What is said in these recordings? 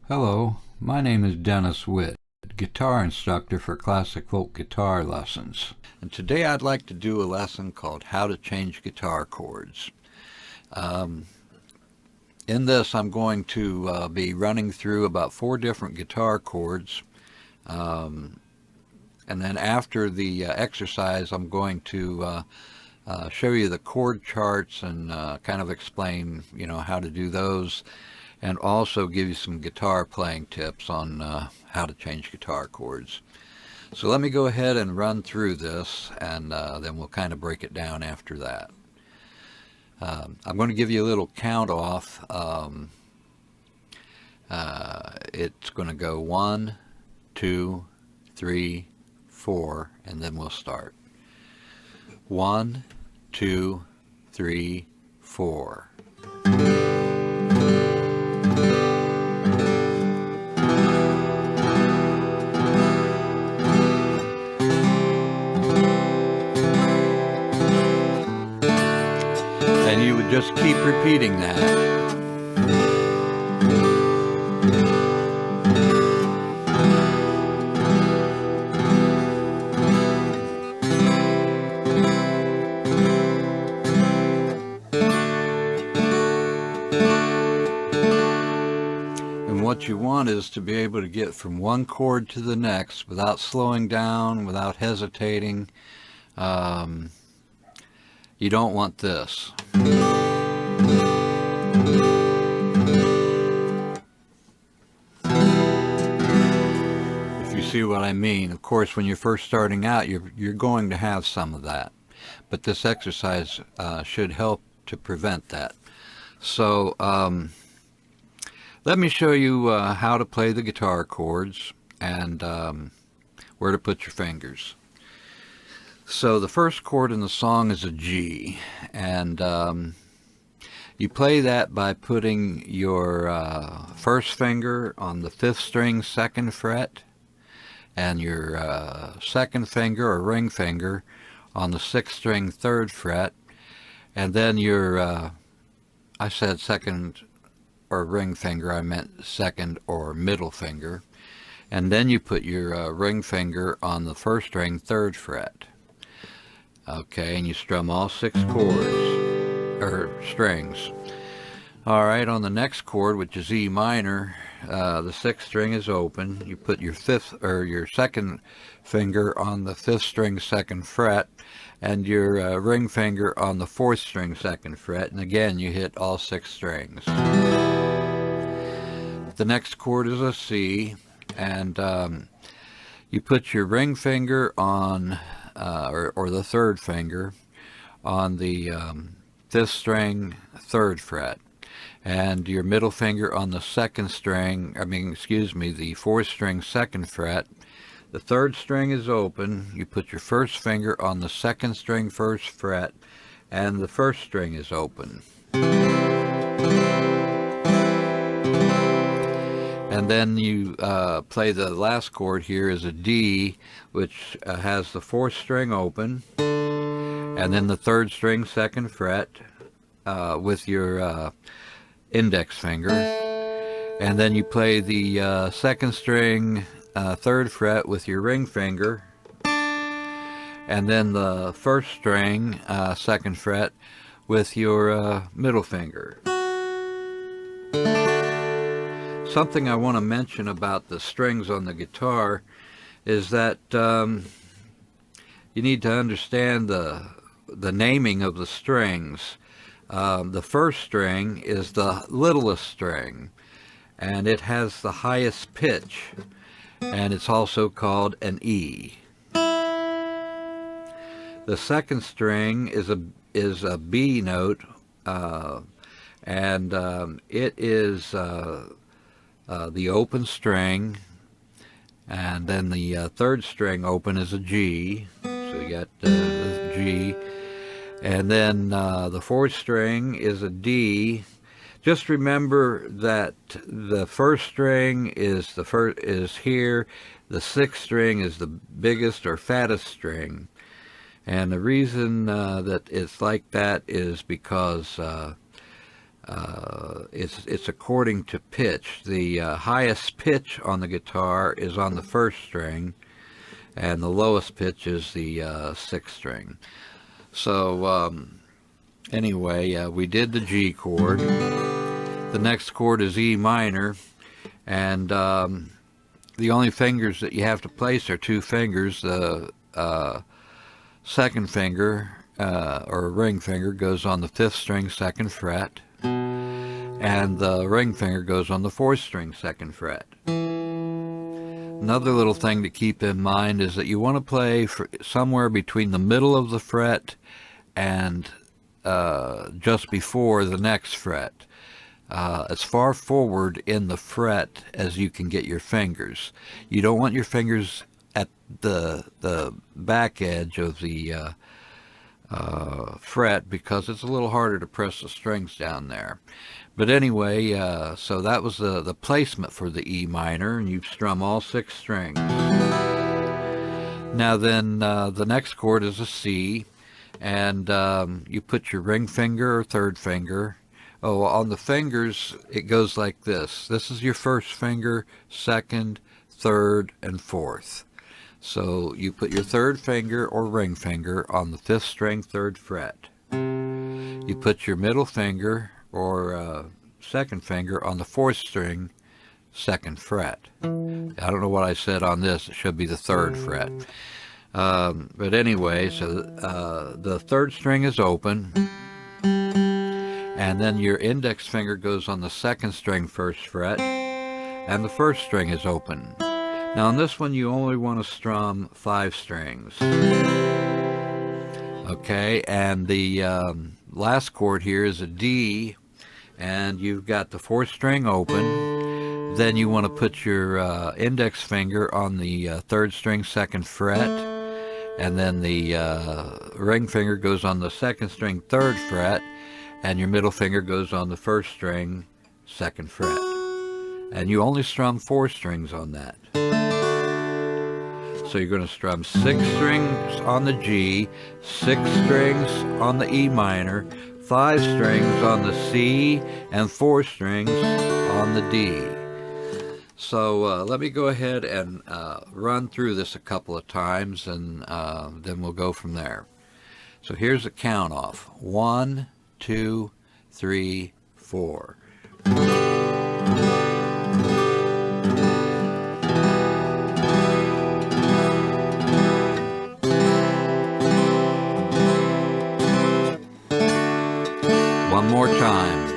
Hello, my name is Dennis Whitt, guitar instructor for classic folk guitar lessons. And today I'd like to do a lesson called How to Change Guitar Chords. In this I'm going to be running through about 4 different guitar chords. And then after the exercise I'm going to show you the chord charts and kind of explain, how to do those, and also give you some guitar playing tips on how to change guitar chords. So let me go ahead and run through this, and then we'll kind of break it down after that. I'm going to give you a little count off. It's going to go 1, 2, 3, 4, and then we'll start. 1, 2, 3, 4. And you would just keep repeating that. And what you want is to be able to get from one chord to the next without slowing down, without hesitating. You don't want this. If you see what I mean. Of course, when you're first starting out, you're going to have some of that. But this exercise should help to prevent that. So let me show you how to play the guitar chords and where to put your fingers. So the first chord in the song is a G, and you play that by putting your first finger on the 5th string 2nd fret, and your second finger or ring finger on the 6th string 3rd fret, and then your, I said second or ring finger, I meant second or middle finger, and then you put your ring finger on the 1st string 3rd fret. Okay, and you strum all 6 chords, or strings. Alright, on the next chord, which is E minor, the 6th string is open. You put your 5th, or your second finger on the 5th string 2nd fret, and your ring finger on the 4th string 2nd fret, and again you hit all 6 strings. The next chord is a C, and you put your ring finger on or the 3rd finger on the 5th string 3rd fret, and your middle finger on the 2nd string, the 4th string 2nd fret. The 3rd string is open. You put your first finger on the 2nd string 1st fret, and the 1st string is open. And then you play the last chord here is a D, which has the 4th string open, and then the 3rd string 2nd fret with your index finger, and then you play the 2nd string 3rd fret with your ring finger, and then the 1st string 2nd fret with your middle finger. Something I want to mention about the strings on the guitar is that you need to understand the naming of the strings. The 1st string is the littlest string, and it has the highest pitch, and it's also called an E. The 2nd string is a B note, and it is the open string, and then the 3rd string open is a G, so you got the G, and then the 4th string is a D. Just remember that the 1st string is here, the 6th string is the biggest or fattest string, and the reason that it's like that is because it's according to pitch. The highest pitch on the guitar is on the first string, and the lowest pitch is the sixth string. So anyway, we did the G chord. The next chord is E minor, and the only fingers that you have to place are two fingers. The second finger, or ring finger, goes on the fifth string, second fret, and the ring finger goes on the fourth string, second fret. Another little thing to keep in mind is that you want to play somewhere between the middle of the fret and just before the next fret. As far forward in the fret as you can get your fingers. You don't want your fingers at the back edge of the fret, because it's a little harder to press the strings down there. But anyway, so that was the placement for the E minor, and you strum all 6 strings. Now then, the next chord is a C, and you put your ring finger or third finger. Oh, on the fingers, it goes like this. This is your first finger, second, third, and fourth. So you put your third finger or ring finger on the 5th string, 3rd fret. You put your middle finger or second finger on the 4th string, 2nd fret. I don't know what I said on this. It should be the 3rd fret. But anyway, so the 3rd string is open, and then your index finger goes on the 2nd string, 1st fret, and the 1st string is open. Now on this one, you only want to strum 5 strings. Okay, and the last chord here is a D, and you've got the 4th string open. Then you want to put your index finger on the 3rd string, 2nd fret, and then the ring finger goes on the 2nd string, 3rd fret, and your middle finger goes on the 1st string, 2nd fret. And you only strum 4 strings on that. So you're going to strum 6 strings on the G, 6 strings on the E minor, 5 strings on the C, and 4 strings on the D. So let me go ahead and run through this a couple of times, and then we'll go from there. So here's a count off. 1, 2, 3, 4. One more time.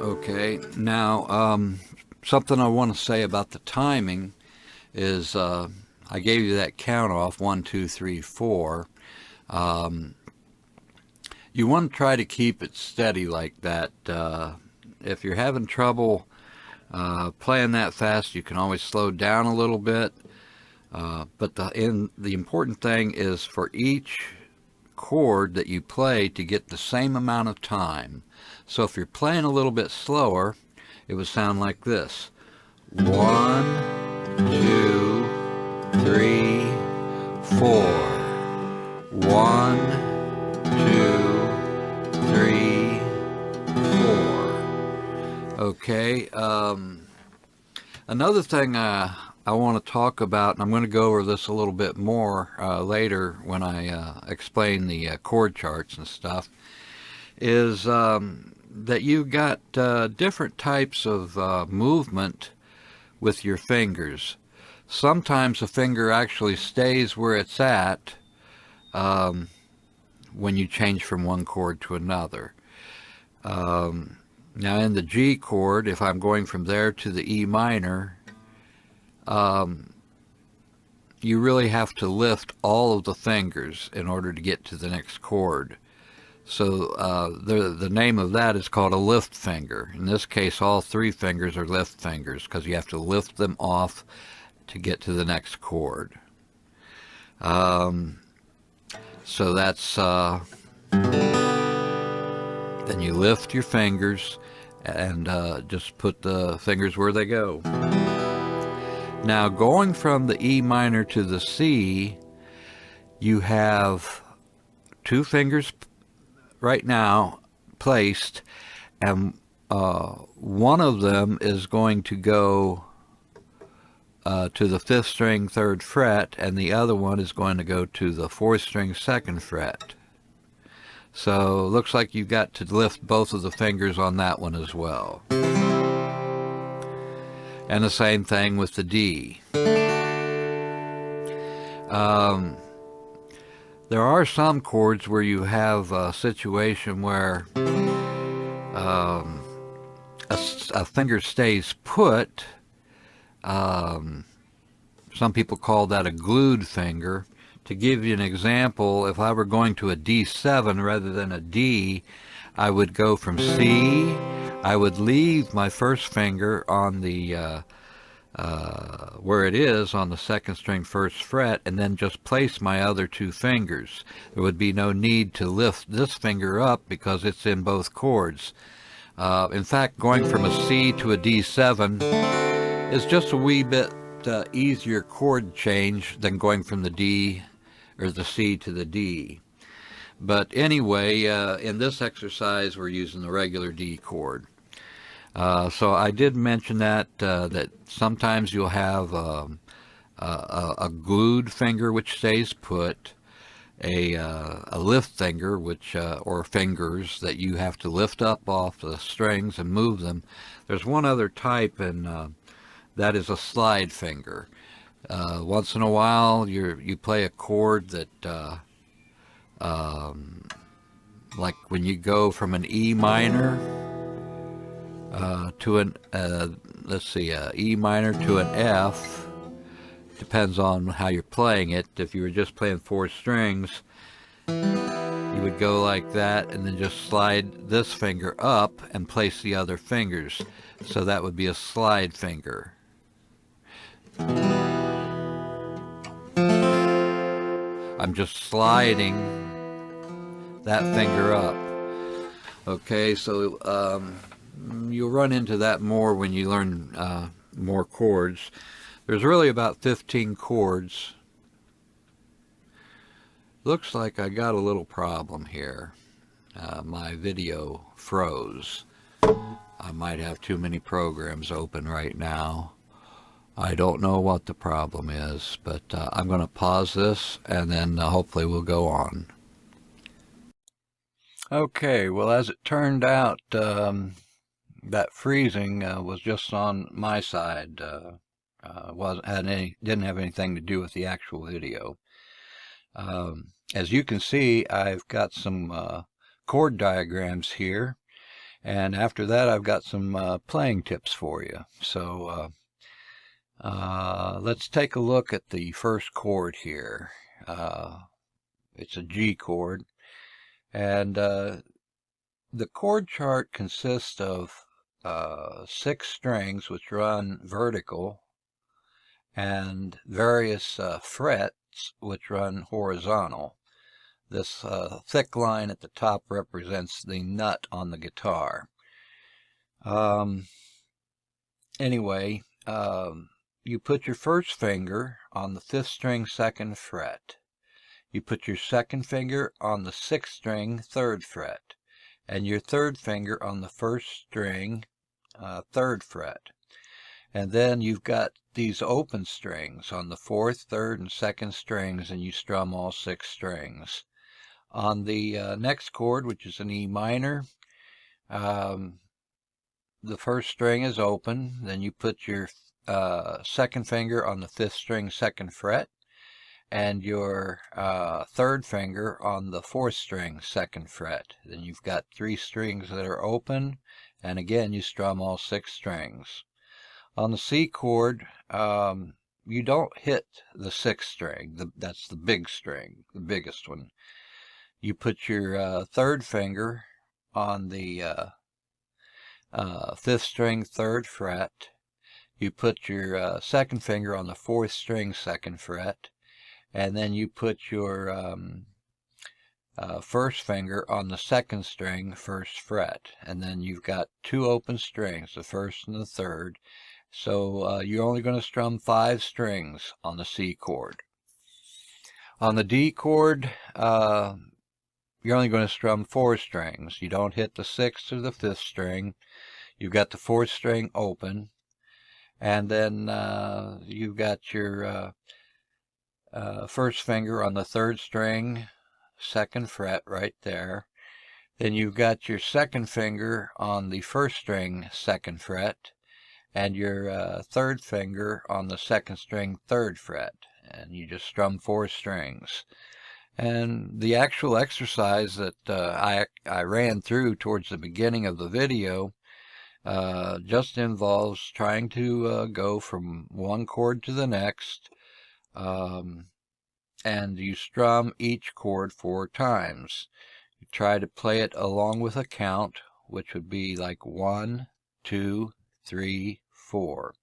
Okay, now something I want to say about the timing is I gave you that count off, 1, 2, 3, 4. You want to try to keep it steady like that. If you're having trouble playing that fast, you can always slow down a little bit. But the important thing is for each chord that you play to get the same amount of time. So if you're playing a little bit slower, it would sound like this. 1, 2, 3, 4. 1, 2, 3, 4. Okay. Another thing I want to talk about, and I'm going to go over this a little bit more later when I explain the chord charts and stuff, is that you've got different types of movement with your fingers. Sometimes the finger actually stays where it's at when you change from one chord to another. Now in the G chord, if I'm going from there to the E minor, you really have to lift all of the fingers in order to get to the next chord. So the name of that is called a lift finger. In this case, all 3 fingers are lift fingers because you have to lift them off to get to the next chord. So that's Then you lift your fingers and just put the fingers where they go. Now, going from the E minor to the C, you have two fingers right now placed, and one of them is going to go to the 5th string 3rd fret, and the other one is going to go to the 4th string 2nd fret. So it looks like you've got to lift both of the fingers on that one as well. And the same thing with the D. There are some chords where you have a situation where a finger stays put. Some people call that a glued finger. To give you an example, if I were going to a D7 rather than a D, I would go from C. I would leave my first finger on the where it is on the 2nd string 1st fret, and then just place my other two fingers. There would be no need to lift this finger up because it's in both chords. In fact, going from a C to a D7 is just a wee bit easier chord change than going from the D or the C to the D. But anyway, in this exercise we're using the regular D chord. So I did mention that sometimes you'll have a glued finger which stays put, a lift finger or fingers that you have to lift up off the strings and move them. There's one other type, and that is a slide finger. Once in a while you play a chord that like when you go from an E minor to an E minor to an F, depends on how you're playing it. If you were just playing 4 strings, you would go like that and then just slide this finger up and place the other fingers. So that would be a slide finger. I'm just sliding that finger up. Okay, so you'll run into that more when you learn more chords. There's really about 15 chords. Looks like I got a little problem here. My video froze. I might have too many programs open right now. I don't know what the problem is, but I'm going to pause this and then hopefully we'll go on. Okay, well, as it turned out, that freezing was just on my side. Didn't have anything to do with the actual video. As you can see, I've got some chord diagrams here, and after that I've got some playing tips for you. So let's take a look at the first chord here. It's a G chord, and the chord chart consists of 6 strings which run vertical and various frets which run horizontal. This thick line at the top represents the nut on the guitar. Anyway, you put your first finger on the 5th string 2nd fret. You put your second finger on the 6th string 3rd fret, and your third finger on the 1st string 3rd fret. And then you've got these open strings on the 4th, 3rd, and 2nd strings, and you strum all 6 strings. On the next chord, which is an E minor, the first string is open. Then you put your second finger on the 5th string 2nd fret, and your 3rd finger on the 4th string 2nd fret. Then you've got 3 strings that are open, and again you strum all 6 strings. On the C chord, you don't hit the 6th string. That's the big string, the biggest one. You put your 3rd finger on the 5th string 3rd fret. You put your 2nd finger on the 4th string 2nd fret, and then you put your first finger on the second string, first fret, and then you've got two open strings, the first and the third. So you're only going to strum 5 strings on the C chord. On the D chord, you're only going to strum 4 strings. You don't hit the 6th or the 5th string. You've got the 4th string open, and then you've got your first finger on the 3rd string, 2nd fret right there. Then you've got your 2nd finger on the 1st string, 2nd fret, and your 3rd finger on the 2nd string, 3rd fret, and you just strum 4 strings. And the actual exercise that I ran through towards the beginning of the video just involves trying to go from one chord to the next, and you strum each chord 4 times. You try to play it along with a count, which would be like 1, 2, 3, 4.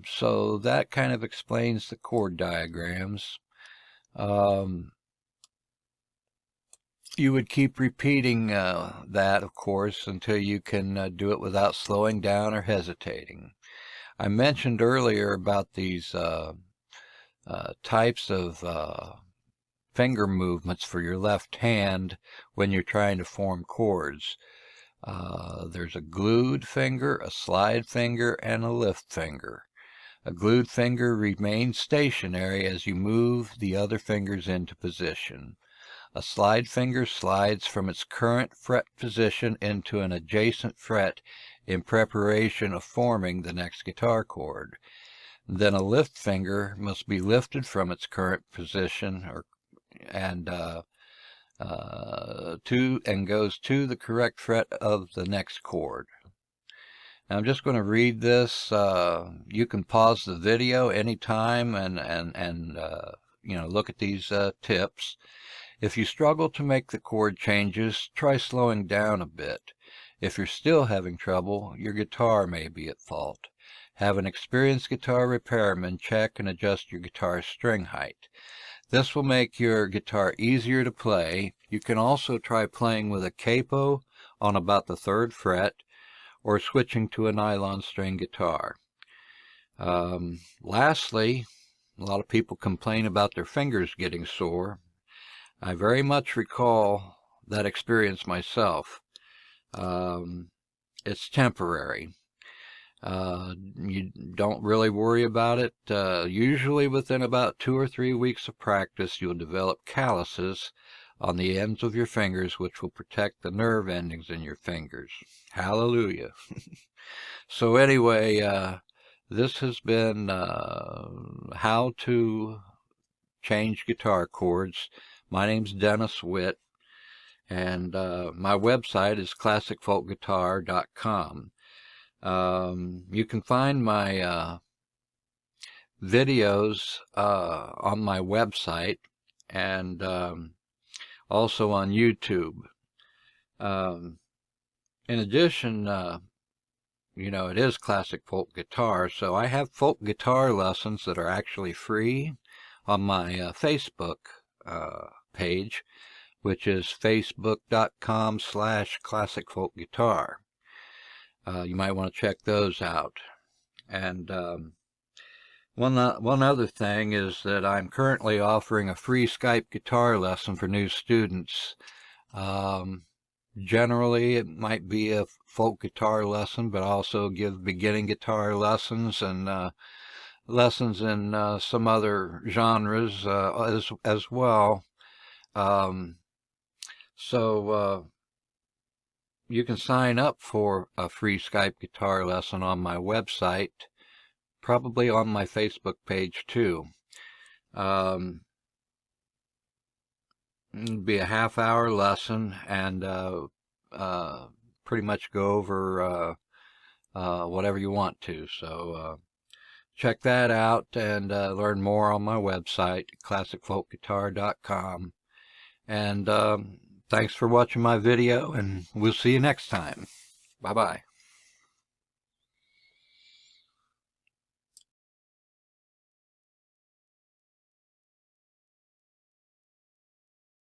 So that kind of explains the chord diagrams. You would keep repeating that, of course, until you can do it without slowing down or hesitating. I mentioned earlier about these types of finger movements for your left hand when you're trying to form chords. There's a glued finger, a slide finger, and a lift finger. A glued finger remains stationary as you move the other fingers into position. A slide finger slides from its current fret position into an adjacent fret in preparation of forming the next guitar chord. Then a lift finger must be lifted from its current position and goes to the correct fret of the next chord. Now I'm just going to read this. You can pause the video anytime and look at these tips. If you struggle to make the chord changes, try slowing down a bit. If you're still having trouble, your guitar may be at fault. Have an experienced guitar repairman check and adjust your guitar's string height. This will make your guitar easier to play. You can also try playing with a capo on about the 3rd fret, or switching to a nylon string guitar. Lastly, a lot of people complain about their fingers getting sore. I very much recall that experience myself. It's temporary. You don't really worry about it. Usually within about 2 or 3 weeks of practice, you'll develop calluses on the ends of your fingers, which will protect the nerve endings in your fingers. Hallelujah. So anyway, this has been how to change guitar chords. My name's Dennis Whitt, and my website is classicfolkguitar.com. You can find my videos on my website and also on YouTube. In addition, it is classic folk guitar, so I have folk guitar lessons that are actually free on my Facebook page, which is facebook.com/classicfolkguitar. You might want to check those out. And one other thing is that I'm currently offering a free Skype guitar lesson for new students. Generally, it might be a folk guitar lesson, but I also give beginning guitar lessons and lessons in some other genres as well. So you can sign up for a free Skype guitar lesson on my website, probably on my Facebook page too. It'll be a half-hour lesson, and pretty much go over whatever you want to. So check that out and learn more on my website, classicfolkguitar.com. And thanks for watching my video, and we'll see you next time. Bye-bye.